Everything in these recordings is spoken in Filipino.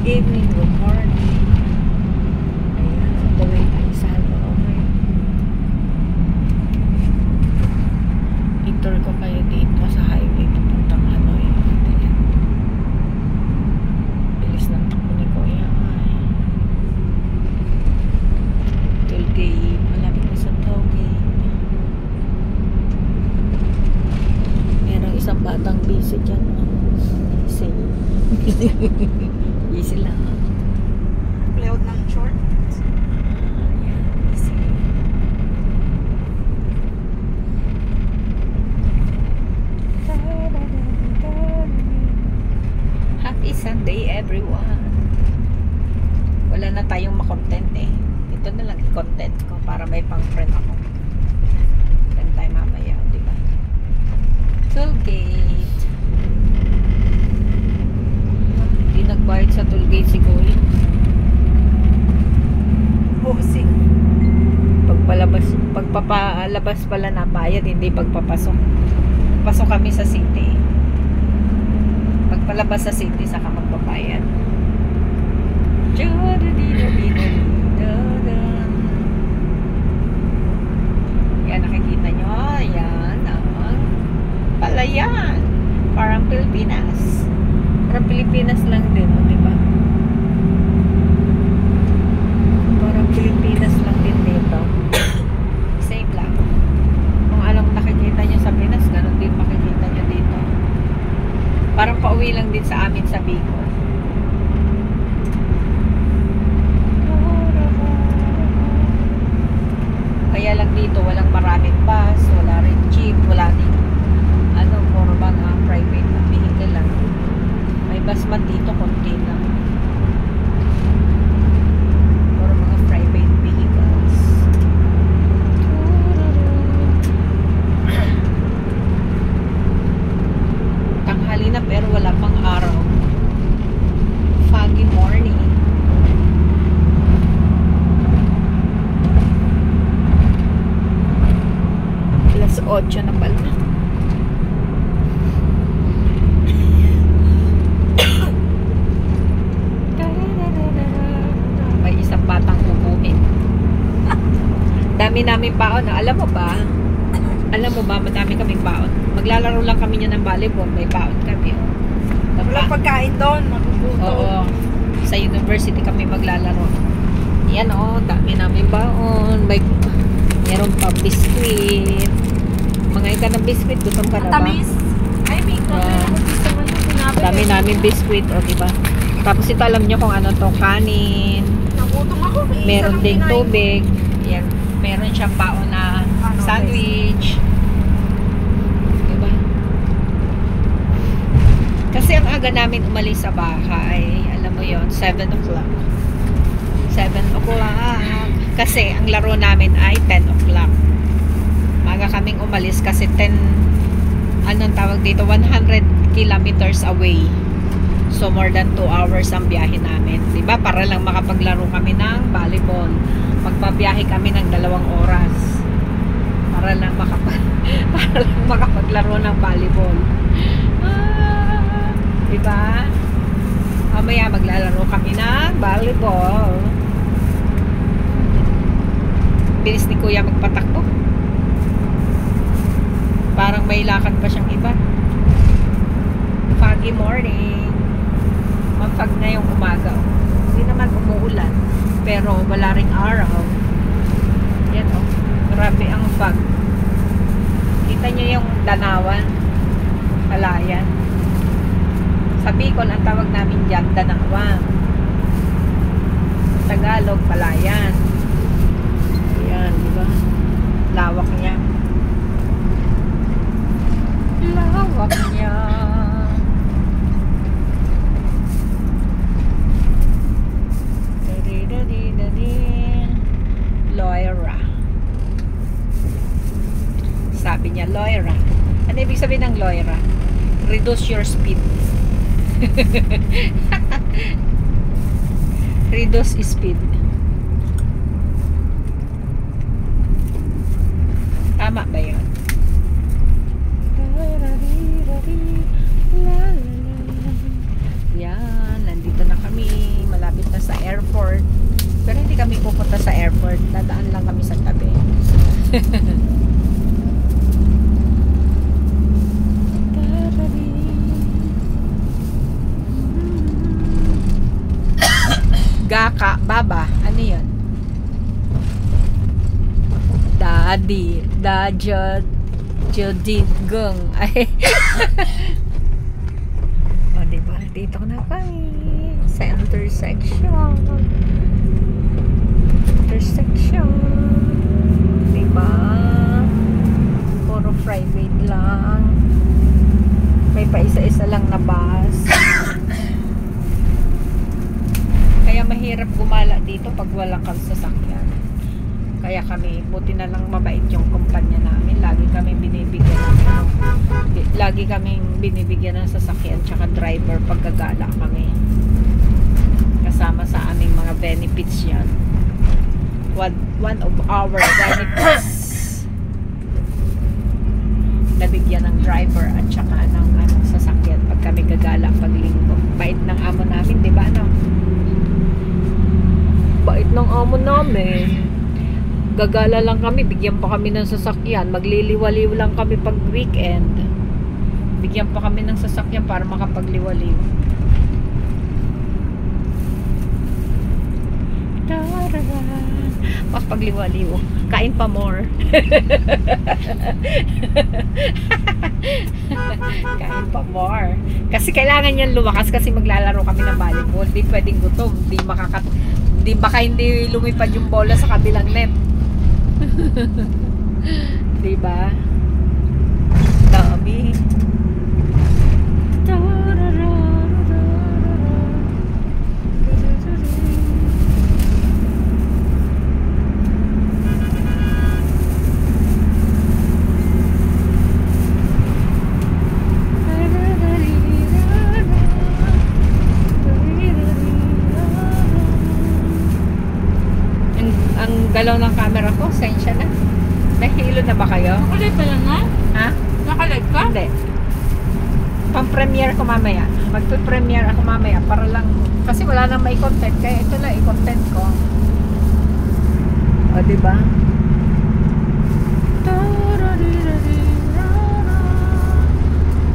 evening, good morning. Ayan, tuloy tayo sa Hanoi. I-tour ko kayo dito sa highway papuntang Hanoi. Ayan. Bilis ng takbo ni Kuya. Tollgate, malapit na sa tollgate. Merong isang batang busy dyan. Busy. Busy lang. Layout ng short. Ayan, busy. Happy Sunday everyone. Wala na tayong makontent eh. Ito na lang i-content ko para may pang-friend ako. Then tayo mamaya, di ba? Tollgate. Hindi nagbayad sa tollgate si Kuya. Bossing. Pagpapalabas pala na bayad, hindi pagpapasok. Pasok kami sa city. Pagpalabas sa city, saka magbabayad. Yan, nakikita nyo. Yan, ang palayan. Parang Pilipinas. Parang Pilipinas lang din, o, diba? Parang Pilipinas lang din dito. Same lang. Kung anong nakikita nyo sa Pinas, ganun din makikita nyo dito. Parang pauwi lang din sa amin sa Bicol. Kaya lang dito, walang maraming bus, wala rin jeep, wala din puro mga private na vehicle lang. May bus man dito, konti lang. Puro mga private vehicles. Tanghali na pero wala pang araw. Foggy morning. Alas 8 na pala. May isang batang kukuhin. Dami namin baon. Alam mo ba, madami kaming baon. Maglalaro lang kami niya ng volleyball. May baon kami. Walang pagkain doon, magugutom. Oo. Sa university kami maglalaro. Yan dami namin baon. Meron pa biskuit. Mga ika ng biskuit, gutom ka na ba? Tamis. Ay, may gusto mo yung sinabi. Dami namin biskuit, diba? Tapos ito, alam nyo kung ano to, kanin. Nagutom ako. Meron ding tubig. Yan. Meron siyang baon na sandwich. Diba? Kasi ang aga namin umalis sa bahay, alam mo yon, 7 o'clock. 7 o'clock. Kasi ang laro namin ay 10 o'clock. Maga kaming umalis kasi 100 kilometers away. So more than 2 hours ang biyahe namin. Diba? Para lang makapaglaro kami ng volleyball. Magbabiyahe kami ng 2 oras. Para lang makapaglaro ng volleyball. Diba? Mamaya maglalaro kami ng volleyball. Bilis ni Kuya magpatakbo. Parang may lakad pa siyang iba. Foggy morning. Mapag na yung umaga. Hindi naman umuulan. Pero wala ring araw. Yan grabe ang fog. Kita nyo yung Danawan. Palayan. Sa Bicol, ang tawag namin dyan, Danawan. Tagalog, Palayan. Yan, diba? Lawak niya. Lawak niya. Loira. Sabi niya, Loira. Ano ibig sabihin ng Loira? Reduce your speed. Reduce speed. Tama ba yun? Yan, nandito na kami. nasa airport. Pero hindi kami pupunta sa airport. Dadaan lang kami sa tabi. Gaka, baba. Ano yun? Daddy. Dajad. Jodigong. Ay. O, diba? Dito na kami. Sa intersection. Intersection. Diba? Puro private lang. May pa isa-isa lang na bus. Kaya mahirap gumala dito pag walang kang sasakyan. Kaya kami, buti na lang mabait yung kumpanya namin. Lagi kami binibigyan ng sasakyan tsaka driver pag gagala kami. Kasama sa aming mga benefits yan. One of our benefits. Nabigyan ng driver at tsaka ng sasakyan pag kami gagala pag linggo. Bait ng amo namin, di ba? No? Bait ng amo namin. Gagala lang kami, bigyan pa kami ng sasakyan. Magliliwaliw lang kami pag weekend. Bigyan pa kami ng sasakyan para makapagliwaliw. Pagliwaliw. Kain pa more. Kain pa more. Kasi kailangan yan lumakas kasi maglalaro kami ng volleyball. Di pwedeng gutom. Baka hindi lumipad yung bola sa kabilang net. Diba? Dami. Galaw ng camera ko, sensya na. Nahilo na ba kayo? Nakalive pala na? Ha? Nakalive ka? Hindi. Pang-premiere ko mamaya. Magpe-premiere ako mamaya para lang, kasi wala nang may content, kaya ito lang i-content ko. O, diba?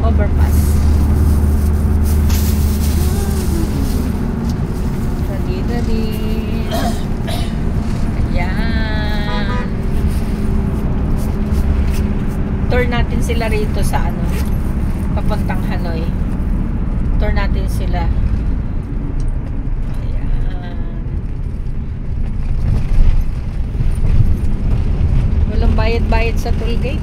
Overpass. Dali-dali. Yan. Tour natin sila rito sa papuntang Hanoi. Tour natin sila. Ayan. Walang bayad-bayad sa toll gate.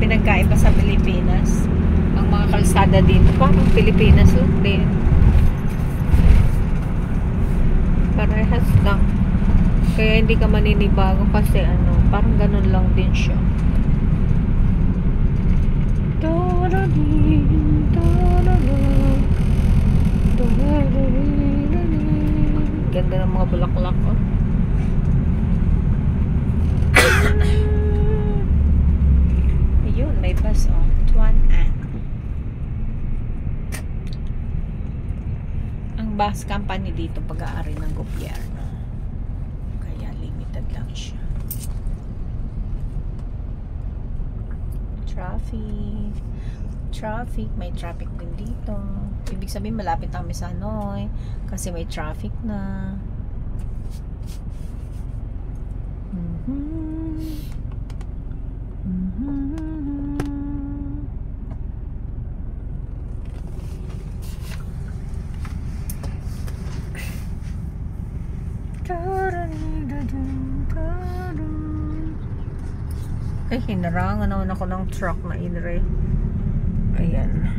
Pinagkaiba sa Pilipinas. Ang mga kalsada dito parang Pilipinas lang din. Parehas lang. Kaya hindi ka maninibago kasi parang ganun lang din siya. Ganda ng mga bulaklak, oh. Ayun, may bus, oh. Tuan An. Ang bus company dito pag-aari ng gobyerno. Kaya limited lang siya. Traffic. May traffic din dito. Ibig sabihin malapit kami sa Hanoi kasi may traffic na. Ay, hinarangan naman ako ng truck na inre. Ayan.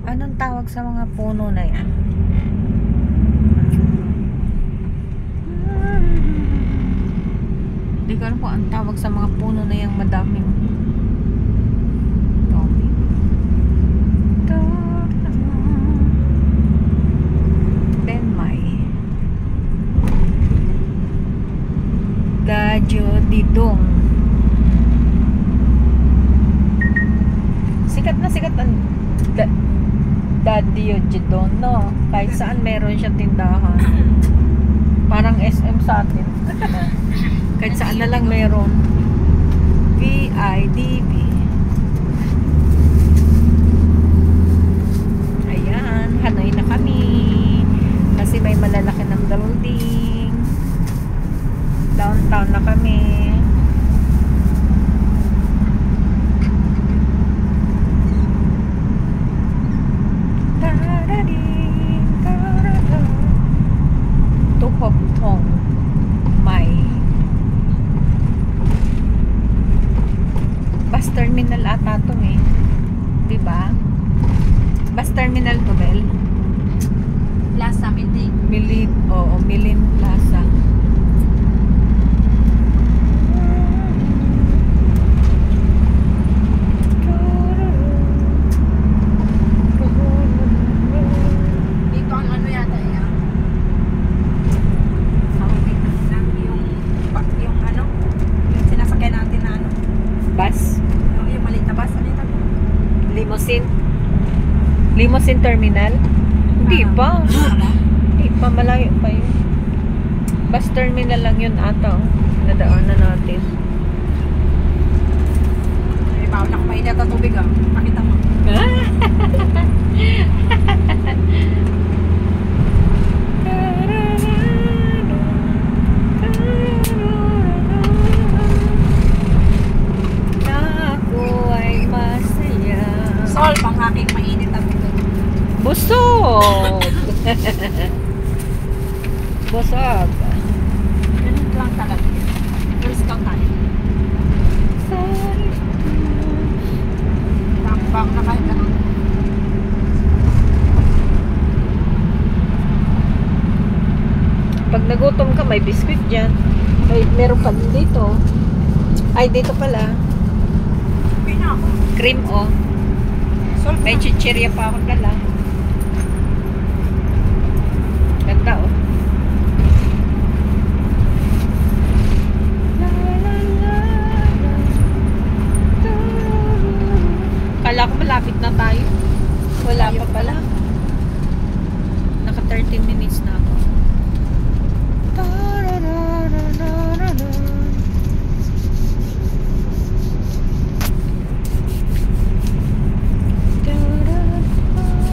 Anong tawag sa mga puno na yan? Hindi ko alam kung ang tawag sa mga puno na yung madami. Dami. sikat ang Daddy Yojidon, no? Kahit saan meron siyang tindahan. Parang SM sa atin. Kahit saan na lang meron. VIDB. Ayan, Hanoi na kami. Kasi may malalaki ng building. Downtown na kami. Tuhoptong may bus terminal ata to eh. Diba? Bus terminal to, Bel? Plaza Mildi. Milin, oo, Milin Plaza. Dito ang ano yata yan. Tawag dito lang yung ano, yung sinasakyan natin na ano, Bus? yung maliit na bus, ano yung tabi? Limousine? Limousine terminal? Hindi pa. Hindi pa, malayo pa yun. Bus terminal lang yun ata. Oh. Nadaanan natin. Ay, bawal na kumain na tubig ah. Pakita mo. Ako ay masaya. Sol, pang aking mainit ang ito. Busog! Busog. Ganun lang talaga. Girls Scout tayo. Tambang na kahit ano. Pag nagutom ka, may biscuit dyan. Meron pa din dito. Ay, dito pala. Pina ako. Cream, oh. Sol, May chichirya pa ako dala. Ganda, oh. Kala ko malapit na tayo. Wala pa pala. Naka 13 minutes na ako.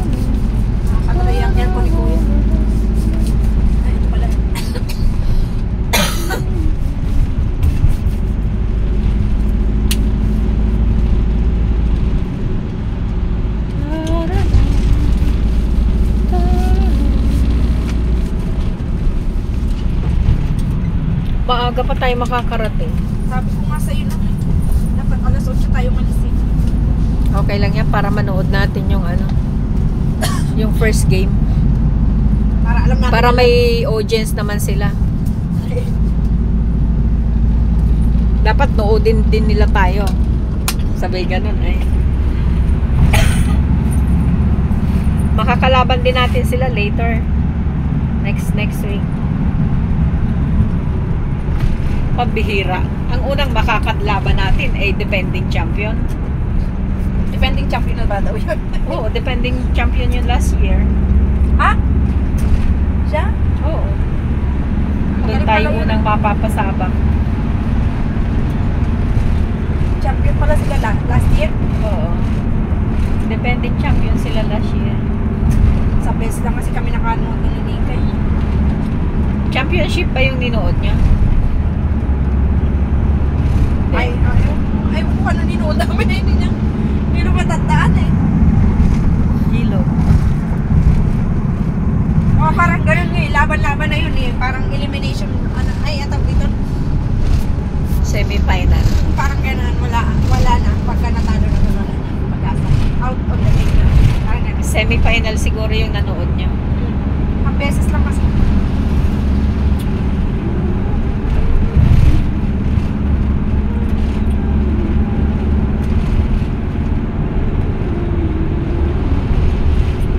nakakatuloy ang aircon ni Kuya. Ay, ito pala. Maaga pa tayo makakarating. Sabi ko nga sa'yo na. Dapat alas 8 tayo malisin. Okay lang yan para manood natin yung ano, yung first game. Para alam natin. Para may audience naman sila. Dapat noodin din nila tayo. Sabay ganun ay. Makakalaban din natin sila later. Next week. Pambihira. Ang unang makakalaban natin ay defending champion. Defending champion na ba daw yun? Oo, defending champion yun last year. Ha? Siya? Oo. Doon Magaling tayo pala yun. unang mapapasabak. Champion pala sila last year. Oo. Defending champion sila last year. Sa best lang kasi kami nakanood ng Linikay. Championship ba yung ninood niya? Ay, kung ano ninood namin na hindi niya. Hindi na matandaan eh. Hilo. Oh, parang ganun nga eh. Laban-laban na yun eh. Parang elimination. Ano, ay, atang dito. Semi-final. Parang ganun. Wala na. Pagka natalo na wala na. Pag-asa. Out of the game na. Parang ganun. Semi-final siguro yung nanood niya. Ang beses lang kasi.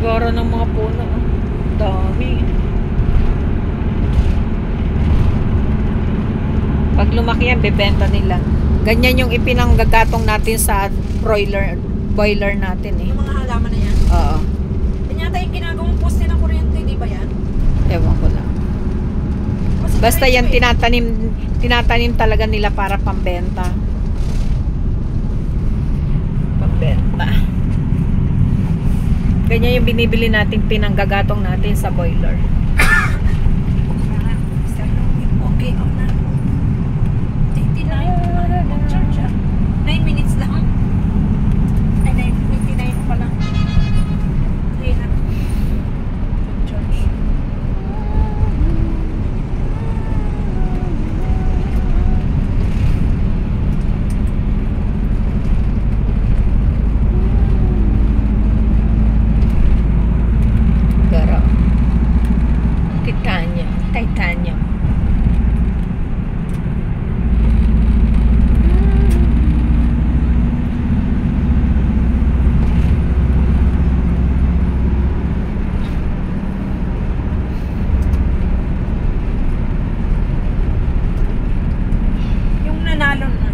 Goro ng mga puno. Oh. Dami. Pag lumaki yan, bebenta nila. Ganyan yung ipinanggagatong natin sa broiler boiler natin eh. Yung mga halaman na yan. Oo. Yan yata yung ginagawang poste ng kuryente, di ba yan? Ewan ko lang. Kasi Basta yan diretso eh. tinatanim talaga nila para pambenta. Pambenta. Ganyan yung binibili natin pinanggagatong natin sa boiler. Okay, off na. 89. Charge ah. 9 minutes lang. Ay, 9:29 pa lang. Okay na. Charge. Pero, titanium. Yung nanalo na.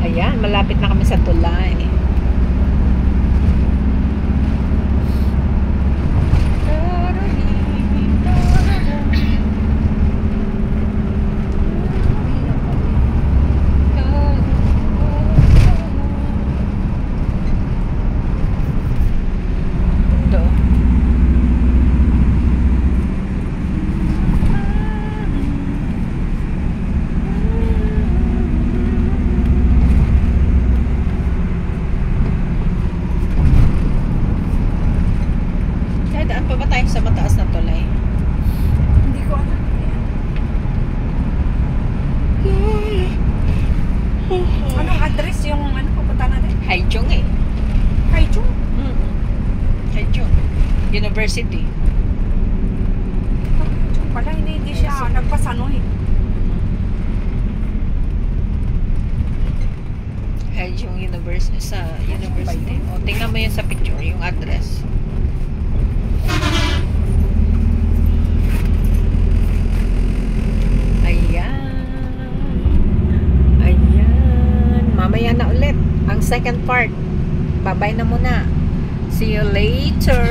Ayan, malapit na kami sa tulay. Ito. Kaya daan pa ba tayo sa mataas na tulay? Hindi ko alam. Anong address yung ano pupunta natin? Haichung eh. Haichung. Haichung. University. Haichung pala, hindi siya nagpasano eh. Haichung University sa university. O, tingnan mo yun sa picture, yung address. Ayan. Ayan. Mamaya na ulit. Ang second part. Bye-bye na muna. See you later.